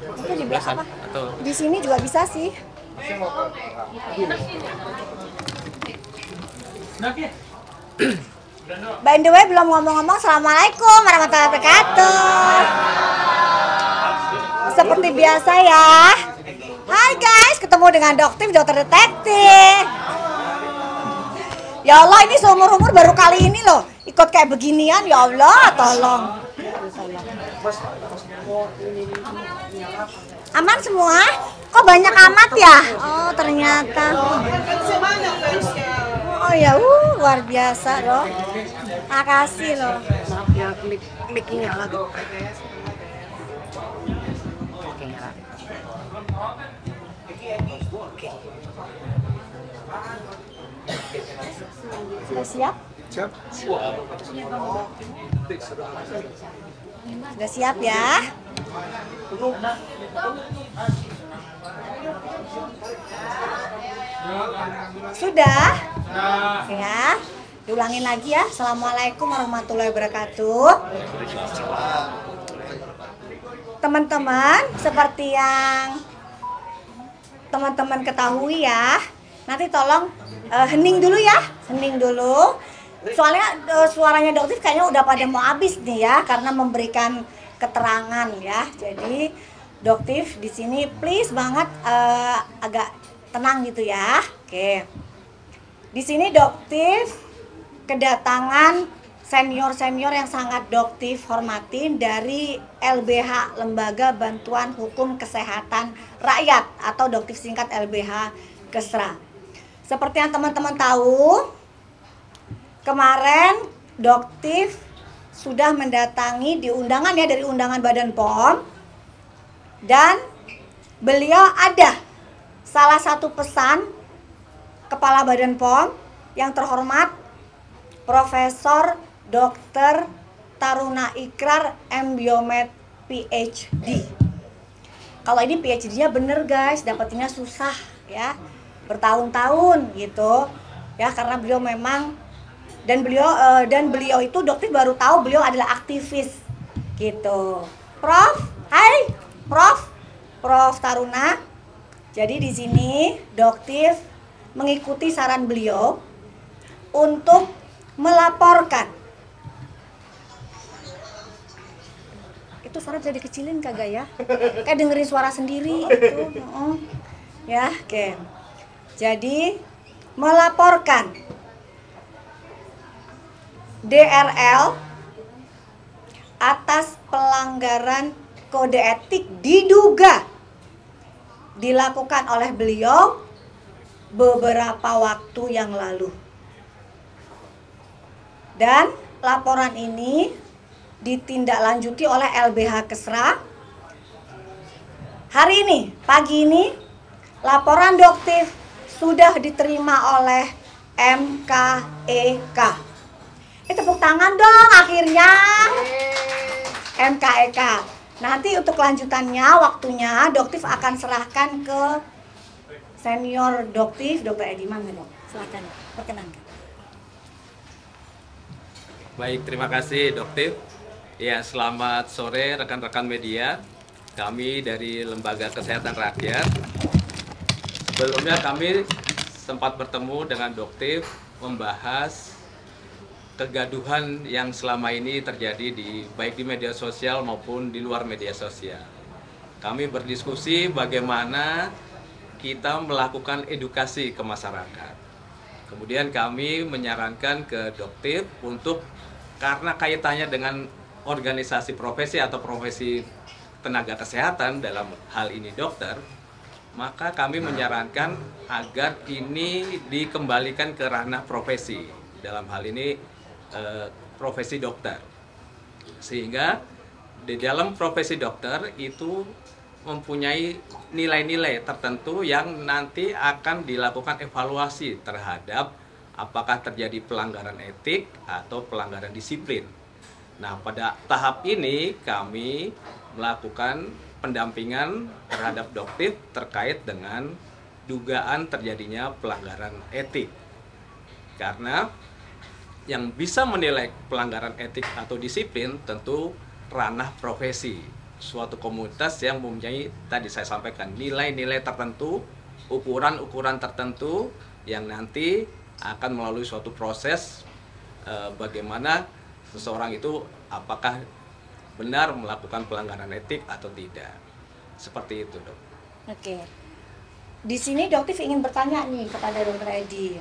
Itu di belakang apa? atau Di sini juga bisa sih. By the way, belum ngomong-ngomong, Assalamualaikum warahmatullahi wabarakatuh. Seperti biasa ya. Hai guys, ketemu dengan dokter detektif. Ya Allah, ini seumur-umur baru kali ini loh ikut kayak beginian. Ya Allah, tolong. Aman semua? Kok banyak amat ya? Oh, ternyata. Oh ya, luar biasa loh. Makasih loh. Maaf ya, mic-nya nyala tuh. Oke, nyala. Sudah siap? Siap. Sudah siap ya? Sudah? Ya. Diulangin lagi ya. Assalamualaikum warahmatullahi wabarakatuh. Teman-teman, seperti yang teman-teman ketahui ya, nanti tolong hening dulu ya, hening dulu. Soalnya suaranya dokter kayaknya udah pada mau habis nih ya, karena memberikan keterangan ya. Jadi dokter di sini please banget agak tenang gitu ya. Oke. Di sini dokter kedatangan senior-senior yang sangat dokter hormatin dari LBH, Lembaga Bantuan Hukum Kesehatan Rakyat atau dokter singkat LBH Kesra. Seperti yang teman-teman tahu, kemarin dokter sudah mendatangi di undangan ya, dari undangan Badan POM, dan beliau ada salah satu pesan Kepala Badan POM yang terhormat Profesor Dr. Taruna Ikrar M. Biomed PhD. Kalau ini PhD-nya bener guys, dapetinnya susah ya, bertahun-tahun gitu ya, karena beliau memang dan beliau itu dokter baru tahu beliau adalah aktivis gitu. Prof, hai Prof Taruna. Jadi di sini dokter mengikuti saran beliau untuk melaporkan. Itu suara bisa dikecilin kagak ya? Kayak dengerin suara sendiri itu. Ya, oke. Jadi melaporkan DRL atas pelanggaran kode etik diduga dilakukan oleh beliau beberapa waktu yang lalu. Dan laporan ini ditindaklanjuti oleh LBH Kesra. Hari ini, pagi ini, laporan dokter sudah diterima oleh MKEK. Tepuk tangan dong akhirnya. MKEK. Nanti untuk kelanjutannya, waktunya dokter akan serahkan ke senior dokter, Dr. Ediman, dok. Silakan, perkenankan. baik, terima kasih dokter. Ya, selamat sore rekan-rekan media. Kami dari Lembaga Kesehatan Rakyat. Sebelumnya kami sempat bertemu dengan dokter membahas kegaduhan yang selama ini terjadi baik di media sosial maupun di luar media sosial. Kami berdiskusi bagaimana kita melakukan edukasi ke masyarakat. Kemudian kami menyarankan ke dokter untuk, karena kaitannya dengan organisasi profesi atau profesi tenaga kesehatan dalam hal ini dokter, maka kami menyarankan agar ini dikembalikan ke ranah profesi, dalam hal ini profesi dokter. Sehingga di dalam profesi dokter itu mempunyai nilai-nilai tertentu yang nanti akan dilakukan evaluasi terhadap apakah terjadi pelanggaran etik atau pelanggaran disiplin. Nah, pada tahap ini kami melakukan pendampingan terhadap dokter terkait dengan dugaan terjadinya pelanggaran etik. Karena yang bisa menilai pelanggaran etik atau disiplin tentu ranah profesi. suatu komunitas yang mempunyai, tadi saya sampaikan, nilai-nilai tertentu, ukuran-ukuran tertentu yang nanti akan melalui suatu proses bagaimana seseorang itu apakah benar melakukan pelanggaran etik atau tidak. Seperti itu, Dok. Oke. Di sini Doktif ingin bertanya nih kepada Dr. Edi.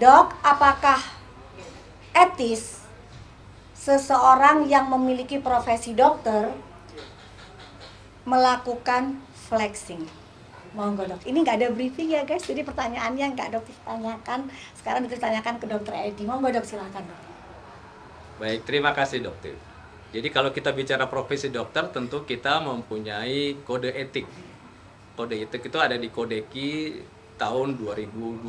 Dok, apakah etis seseorang yang memiliki profesi dokter melakukan flexing? Monggo Dok. Ini nggak ada briefing ya guys, jadi pertanyaannya nggak Doktif tanyakan. Sekarang ditanyakan ke Dr. Edi. Monggo Dok, silakan Dok. Baik, terima kasih Dokter. Jadi kalau kita bicara profesi dokter, tentu kita mempunyai kode etik. Kode etik itu ada di Kodeki tahun 2012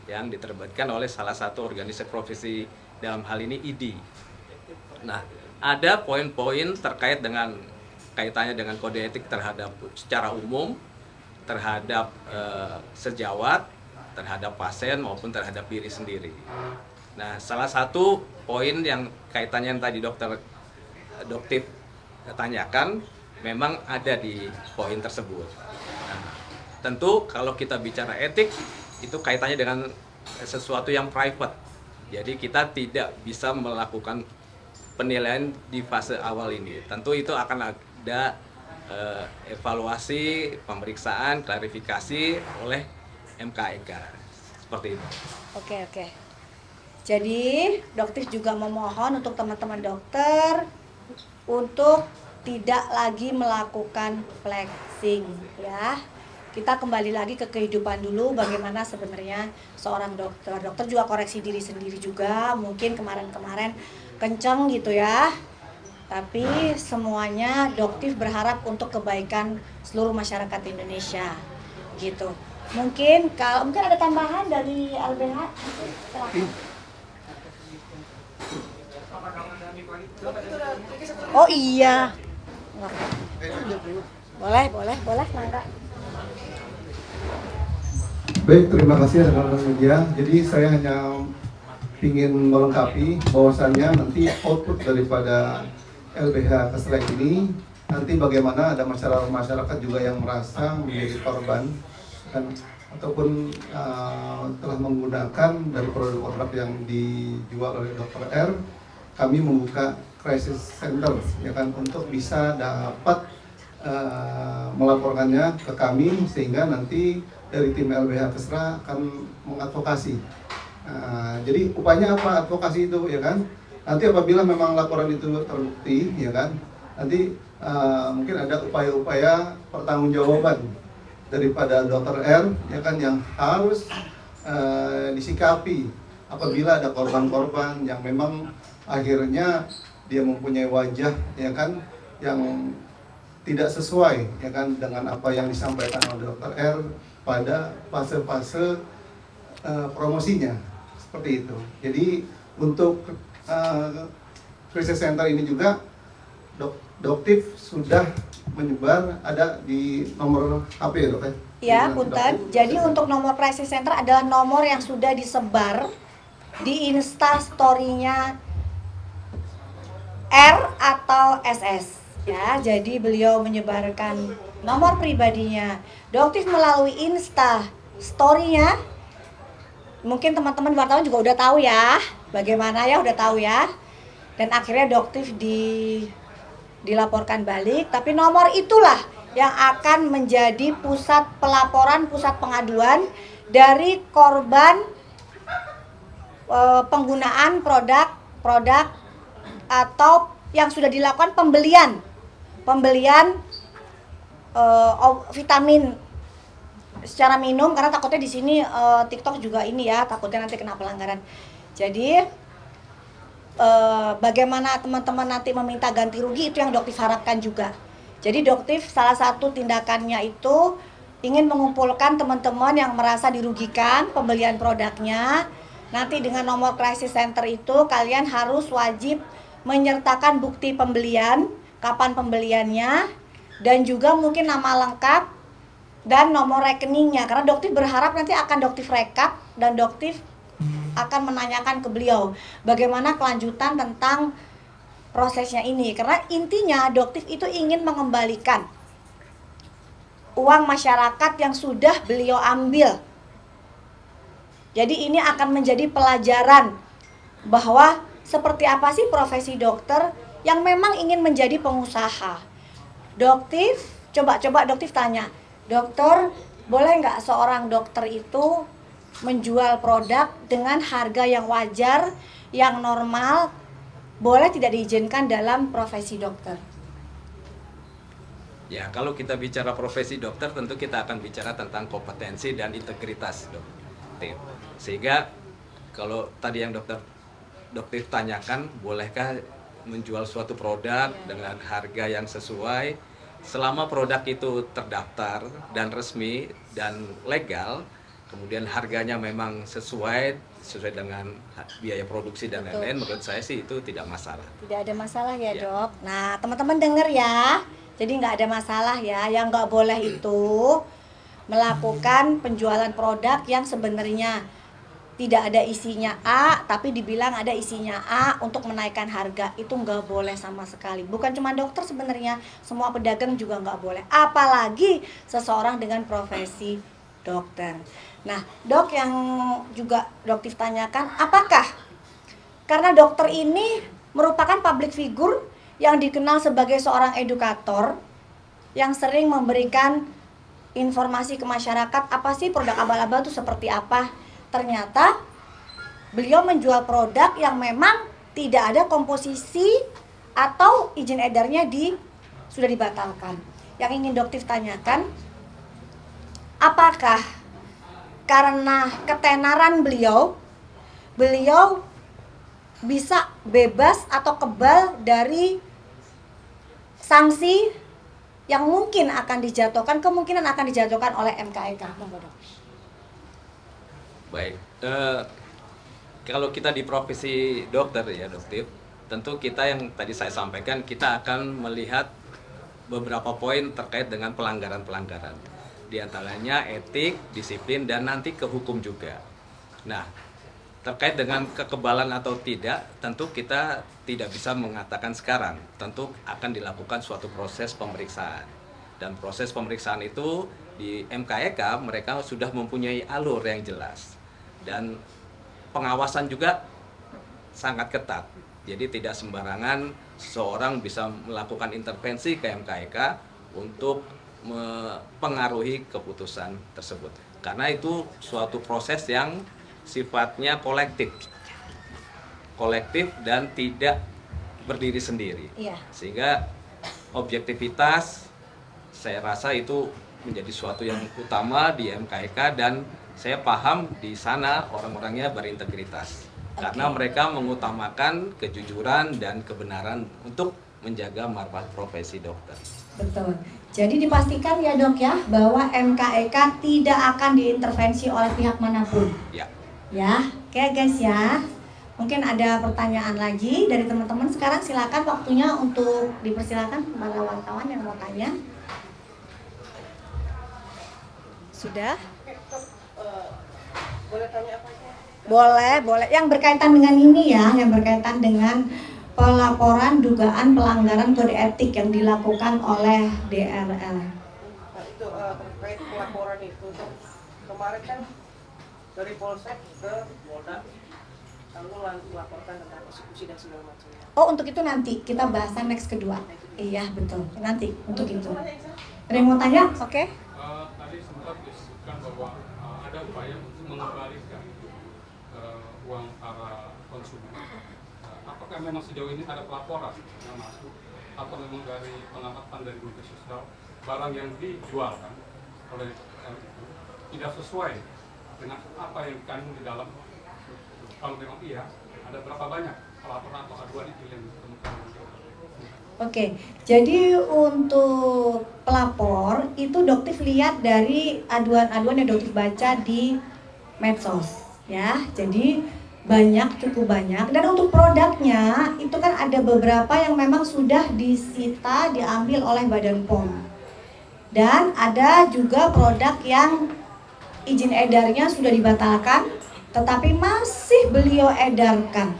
yang diterbitkan oleh salah satu organisasi profesi, dalam hal ini IDI. Nah, ada poin-poin terkait dengan kaitannya dengan kode etik terhadap secara umum, terhadap sejawat, terhadap pasien maupun terhadap diri sendiri. Nah, salah satu poin yang kaitannya yang tadi Doktif tanyakan memang ada di poin tersebut. Nah, tentu kalau kita bicara etik itu kaitannya dengan sesuatu yang private. Jadi kita tidak bisa melakukan penilaian di fase awal ini. Tentu itu akan ada evaluasi, pemeriksaan, klarifikasi oleh MKEK. Seperti itu. Oke. Jadi, Doktif juga memohon untuk teman-teman dokter untuk tidak lagi melakukan flexing, ya. Kita kembali lagi ke kehidupan dulu, bagaimana sebenarnya seorang dokter. Dokter juga koreksi diri sendiri juga, mungkin kemarin-kemarin kenceng gitu ya. Tapi semuanya Doktif berharap untuk kebaikan seluruh masyarakat Indonesia, gitu. Mungkin ada tambahan dari LBH, silakan. Oh iya. Boleh, mangga. Baik, terima kasih rekan-rekan media. Jadi saya hanya ingin melengkapi bahwasannya nanti output daripada LBH Kesra ini nanti bagaimana ada masyarakat juga yang merasa menjadi korban kan, ataupun telah menggunakan dari produk-produk yang dijual oleh Dr. R. Kami membuka crisis center ya kan, untuk bisa dapat melaporkannya ke kami sehingga nanti dari tim LBH Kesra akan mengadvokasi. Jadi upaya apa advokasi itu ya kan? Nanti apabila memang laporan itu terbukti ya kan, nanti mungkin ada upaya-upaya pertanggungjawaban daripada Dr. R ya kan, yang harus disikapi apabila ada korban-korban yang memang akhirnya dia mempunyai wajah ya kan yang tidak sesuai ya kan dengan apa yang disampaikan oleh Dr. R pada fase-fase promosinya, seperti itu. Jadi untuk crisis center ini juga Doktif sudah menyebar, ada di nomor HP ya Dok? Ya, punten. Jadi untuk nomor crisis center adalah nomor yang sudah disebar di Insta story-nya R atau SS. Ya, jadi beliau menyebarkan nomor pribadinya Doktif melalui Insta story-nya. Mungkin teman-teman wartawan juga udah tahu ya, bagaimana ya, udah tahu ya. Dan akhirnya Doktif dilaporkan balik, tapi nomor itulah yang akan menjadi pusat pelaporan, pusat pengaduan dari korban penggunaan produk atau yang sudah dilakukan pembelian vitamin secara minum, karena takutnya di sini TikTok juga ini ya, takutnya nanti kena pelanggaran. Jadi bagaimana teman-teman nanti meminta ganti rugi, itu yang Doktif harapkan juga. Jadi Doktif salah satu tindakannya itu ingin mengumpulkan teman-teman yang merasa dirugikan pembelian produknya. Nanti dengan nomor crisis center itu kalian harus wajib menyertakan bukti pembelian, kapan pembeliannya, dan juga mungkin nama lengkap dan nomor rekeningnya. Karena Doktif berharap nanti akan Doktif rekap dan Doktif akan menanyakan ke beliau bagaimana kelanjutan tentang prosesnya ini. Karena intinya Doktif itu ingin mengembalikan uang masyarakat yang sudah beliau ambil. Jadi ini akan menjadi pelajaran bahwa seperti apa sih profesi dokter yang memang ingin menjadi pengusaha. Doktif, coba Doktif tanya, dokter, boleh nggak seorang dokter itu menjual produk dengan harga yang wajar, yang normal, boleh tidak diizinkan dalam profesi dokter? Ya, kalau kita bicara profesi dokter, tentu kita akan bicara tentang kompetensi dan integritas dokter. Sehingga kalau tadi yang dokter tanyakan, bolehkah menjual suatu produk dengan harga yang sesuai, selama produk itu terdaftar dan resmi dan legal, kemudian harganya memang sesuai dengan biaya produksi dan lain-lain, menurut saya sih itu tidak masalah. Tidak ada masalah ya, Dok. Nah, teman-teman dengar ya. Jadi nggak ada masalah ya. Yang nggak boleh itu melakukan penjualan produk yang sebenarnya tidak ada isinya A, tapi dibilang ada isinya A untuk menaikkan harga. Itu nggak boleh sama sekali. Bukan cuma dokter sebenarnya, semua pedagang juga nggak boleh. Apalagi seseorang dengan profesi dokter. Nah, Dok, yang juga Doktif tanyakan, apakah karena dokter ini merupakan public figure yang dikenal sebagai seorang edukator yang sering memberikan informasi ke masyarakat, apa sih produk abal-abal itu seperti apa? Ternyata beliau menjual produk yang memang tidak ada komposisi atau izin edarnya sudah dibatalkan. Yang ingin Doktif tanyakan, apakah karena ketenaran beliau bisa bebas atau kebal dari sanksi yang mungkin akan dijatuhkan, kemungkinan akan dijatuhkan oleh MKEK? Baik, kalau kita di profesi dokter ya Doktif, tentu kita yang tadi saya sampaikan, kita akan melihat beberapa poin terkait dengan pelanggaran-pelanggaran. Di antaranya etik, disiplin, dan nanti ke hukum juga. Nah, terkait dengan kekebalan atau tidak, tentu kita tidak bisa mengatakan sekarang. Tentu akan dilakukan suatu proses pemeriksaan. Dan proses pemeriksaan itu di MKEK mereka sudah mempunyai alur yang jelas. Dan pengawasan juga sangat ketat. Jadi tidak sembarangan seorang bisa melakukan intervensi ke MKEK untuk mempengaruhi keputusan tersebut. Karena itu suatu proses yang sifatnya kolektif dan tidak berdiri sendiri. Iya. Sehingga objektivitas saya rasa itu menjadi suatu yang utama di MKEK, dan saya paham di sana orang-orangnya berintegritas. Karena mereka mengutamakan kejujuran dan kebenaran untuk menjaga marwah profesi dokter. Betul. Jadi dipastikan ya Dok ya bahwa MKEK tidak akan diintervensi oleh pihak manapun. Ya. Ya, oke guys ya. Mungkin ada pertanyaan lagi dari teman-teman. Sekarang silakan waktunya untuk dipersilakan para wartawan yang mau tanya. Sudah? Boleh tanya apa aja? Boleh. Yang berkaitan dengan ini ya, yang berkaitan dengan pelaporan dugaan pelanggaran kode etik yang dilakukan oleh DRL. Nah, itu terkait pelaporan itu. Kemarin kan dari Polsek ke Polda, lalu melaporkan tentang eksekusi dan segala macamnya. Oh, untuk itu nanti kita bahasan next kedua. Iya, betul. Nanti untuk itu. Ada yang mau tanya? Oke. Tadi sempat disebutkan bahwa ada upaya untuk mengembalikan uang para konsumen. Apakah memang sejauh ini ada pelaporan yang masuk, atau memang dari pengamatan dari Menteri Sosial barang yang dijualkan oleh itu tidak sesuai dengan apa yang dikandung di dalam? Kalau memang iya, ada berapa banyak pelaporan atau aduan itu yang ditemukan? Oke, jadi untuk pelapor itu Doktif lihat dari aduan-aduan yang Doktif baca di medsos, ya. Jadi cukup banyak. Dan untuk produknya itu kan ada beberapa yang memang sudah disita, diambil oleh Badan POM. Dan ada juga produk yang izin edarnya sudah dibatalkan, tetapi masih beliau edarkan.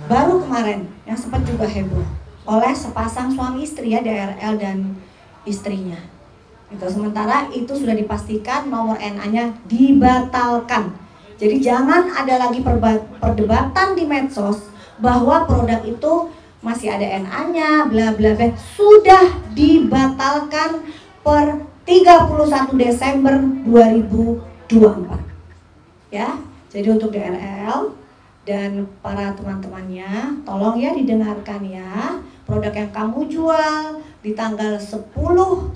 baru kemarin yang sempat juga heboh oleh sepasang suami istri ya, DRL dan istrinya. Itu sementara itu sudah dipastikan nomor NA-nya dibatalkan. Jadi jangan ada lagi perdebatan di medsos bahwa produk itu masih ada NA-nya, bla bla bla. Sudah dibatalkan per 31 Desember 2024. Ya, jadi untuk DRL dan para teman-temannya, tolong ya didengarkan ya. Produk yang kamu jual di tanggal 10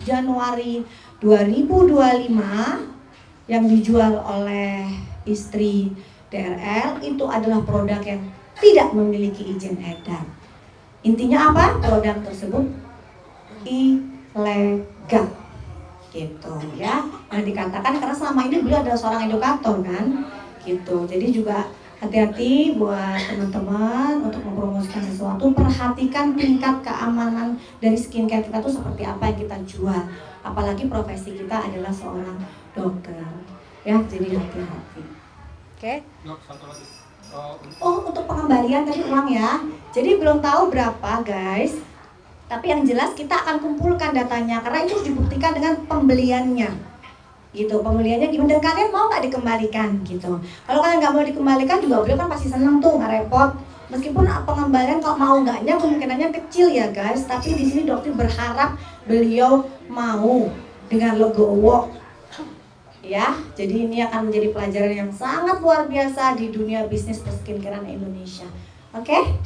Januari 2025 yang dijual oleh istri DRL itu adalah produk yang tidak memiliki izin edar. Intinya apa? Produk tersebut ilegal. Gitu ya. Nah dikatakan karena selama ini beliau adalah seorang edukator kan. Gitu. Jadi juga hati-hati buat teman-teman untuk mempromosikan sesuatu, perhatikan tingkat keamanan dari skincare kita tuh seperti apa yang kita jual. Apalagi profesi kita adalah seorang dokter. Ya, jadi hati-hati. Oke. Dok, satu lagi. Oh, untuk pengembalian tadi uang ya. Jadi belum tahu berapa, guys. Tapi yang jelas kita akan kumpulkan datanya karena itu harus dibuktikan dengan pembeliannya. Gitu, pembeliannya gimana dan kalian mau nggak dikembalikan gitu. Kalau kalian nggak mau dikembalikan juga beliau kan pasti seneng tuh, nggak repot. Meskipun pengembalian kalau mau nggaknya kemungkinannya kecil ya guys. Tapi di sini dokter berharap beliau mau dengan legowo. Ya, jadi ini akan menjadi pelajaran yang sangat luar biasa di dunia bisnis perskincarean Indonesia. Oke?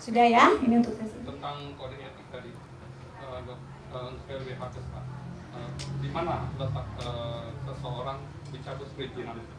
Sudah ya? Ini untuk saya. Tentang kode etik tadi, untuk LBH Kesra, di mana letak seseorang dicabut perizinan itu?